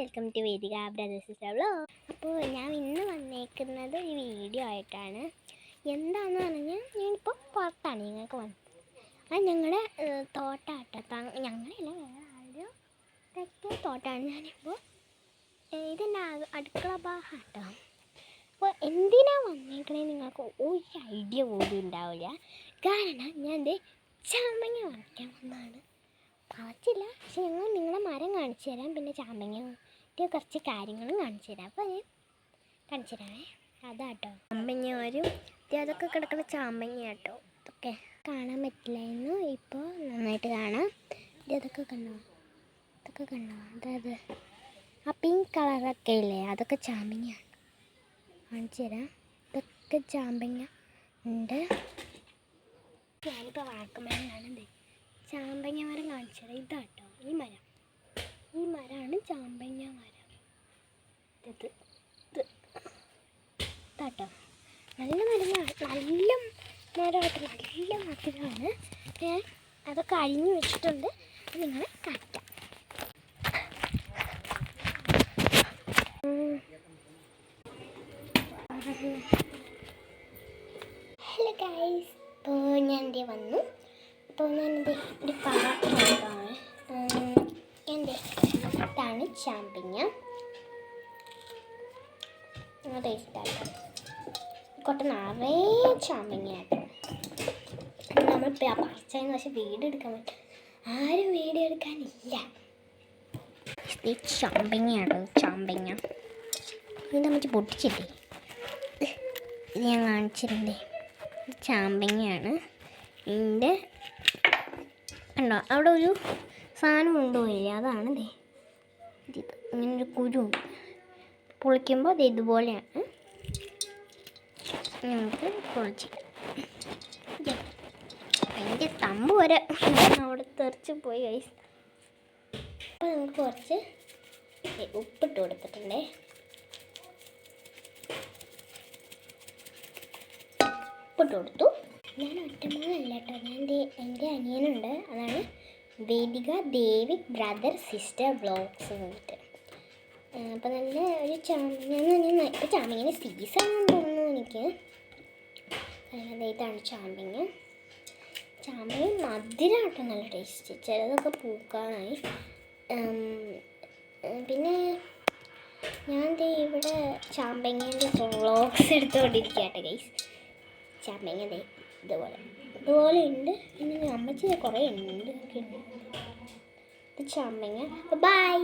Welcome to Vedika brothers sister vlog. അപ്പോൾ ഞാൻ ഇന്ന് വന്നേക്കുന്നത് ഒരു വീഡിയോ ആയിട്ടാണ്. എന്താണെന്ന് പറഞ്ഞാൽ ഞാനിപ്പോൾ പുറത്താണ് ഞങ്ങൾക്ക് വന്നത്. അത് ഞങ്ങളുടെ തോട്ടാട്ടോ, ഞങ്ങളല്ല വേറെ ആരുടെ തെക്കേ തോട്ടമാണ്. ഞാനിപ്പോൾ ഇതെൻ്റെ അടുക്കള ഭാഗമാട്ടോ. അപ്പോൾ എന്തിനാണ് വന്നേക്കണേ നിങ്ങൾക്ക് ഒരു ഐഡിയ പോലും ഉണ്ടാവില്ല. കാരണം ഞാൻ ചാമ്പങ്ങ വറക്കാൻ വന്നതാണ്. പറിച്ചില്ല, പക്ഷെ ഞങ്ങൾ നിങ്ങളെ മരം കാണിച്ചു തരാം, പിന്നെ ചാമ്പങ്ങ കുറച്ച് കാര്യങ്ങളും കാണിച്ചു തരാം. അപ്പോൾ ഞാൻ കാണിച്ചു തരാമേ. അതാട്ടോ ചാമ്പങ്ങ വരും. അതൊക്കെ കിടക്കുന്ന ചാമ്പങ്ങ കേട്ടോ. ഇതൊക്കെ കാണാൻ പറ്റില്ലായിരുന്നു, ഇപ്പോൾ നന്നായിട്ട് കാണാം. ഇതൊക്കെ കണ്ടോ, ഇതൊക്കെ കണ്ടോ, അതായത് ആ പിങ്ക് കളറൊക്കെ ഇല്ലേ, അതൊക്കെ ചാമ്പങ്ങയാണ്. കാണിച്ചു തരാം. ഇതൊക്കെ ചാമ്പങ്ങ ഉണ്ട്. ഞാനിപ്പോൾ വാഴക്കുമരമാണ് ചാമ്പങ്ങ മരം കാണിച്ചത്. ഇതാട്ടോ ഈ മരമാണ് ചാമ്പങ്ങ മരം. ഇതാട്ടോ നല്ല മരമാണ്, നല്ല മരമായിട്ട് നല്ല മധുരമാണ്. ഞാൻ അതൊക്കെ അരിഞ്ഞു വെച്ചിട്ടുണ്ട്, നിങ്ങളെ കാണിക്കാം. ഹലോ ഗൈസ്, ഇപ്പോൾ ഞാൻ വന്നു. അപ്പോൾ ഞാനെന്ത് ഒരു പാത്രമാണ്. ഇതാണ് ചാമ്പങ്ങ. ടേസ്റ്റാട്ടോ, കുറച്ച് നിറയെ ചാമ്പങ്ങയാട്ടോ. നമ്മൾ പറിച്ചതെന്ന് പക്ഷേ വീഡിയോ എടുക്കാൻ പറ്റും, ആരും വീഡിയോ എടുക്കാനില്ല. ഈ ചാമ്പങ്ങയാണ്, ചാമ്പങ്ങ ഇത് നമുക്ക് പൊട്ടിച്ചിട്ടേ ഇത് ഞാൻ കാണിച്ചിരുന്നേ. ചാമ്പങ്ങയാണ്. ഇതിൻ്റെ കണ്ടോ അവിടെ ഒരു സാധനം കൊണ്ടുപോയില്ലേ, അതാണ് ഇത്. ഇങ്ങനൊരു കുരുണ്ട്, പൊളിക്കുമ്പോൾ ഇത് ഇതുപോലെയാണ്. നമുക്ക് പൊളിച്ചിട്ട് അതിൻ്റെ തമ്പ് വരെ അവിടെ തെറിച്ച് പോയി ഗൈസ്. അപ്പോൾ നമുക്ക് കുറച്ച് ഉപ്പിട്ട് കൊടുത്തിട്ടുണ്ടേ. ഉപ്പിട്ട് കൊടുത്തു. ഞാൻ ഒറ്റമോളല്ല കേട്ടോ, എൻ്റെ അനിയനുണ്ട്. അതാണ് വേദിക ദേവിക് ബ്രദർ സിസ്റ്റർ വ്ലോഗ്സ് എന്നിട്ട്. അപ്പോൾ നല്ല ഒരു ചാമ്പങ്ങ, ഇപ്പോൾ ചാമ്പങ്ങ സീസൺ തോന്നുന്നു എനിക്ക്. ഇതാണ് ചാമ്പങ്ങ. മധുരമാട്ടോ, നല്ല ടേസ്റ്റ്. ചിലതൊക്കെ പൂക്കാനായി. പിന്നെ ഞാൻ ഇവിടെ ചാമ്പങ്ങേൻ്റെ വ്ലോഗ്സ് എടുത്തുകൊണ്ടിരിക്കുകയാട്ടെ ഗൈസ്. ചാമ്പങ്ങ ഇതുപോലെ ഉണ്ട്. പിന്നെ അമ്മച്ചി കുറേ ഉണ്ട്. ഇത് ചാമ്പങ്ങ. ബൈ.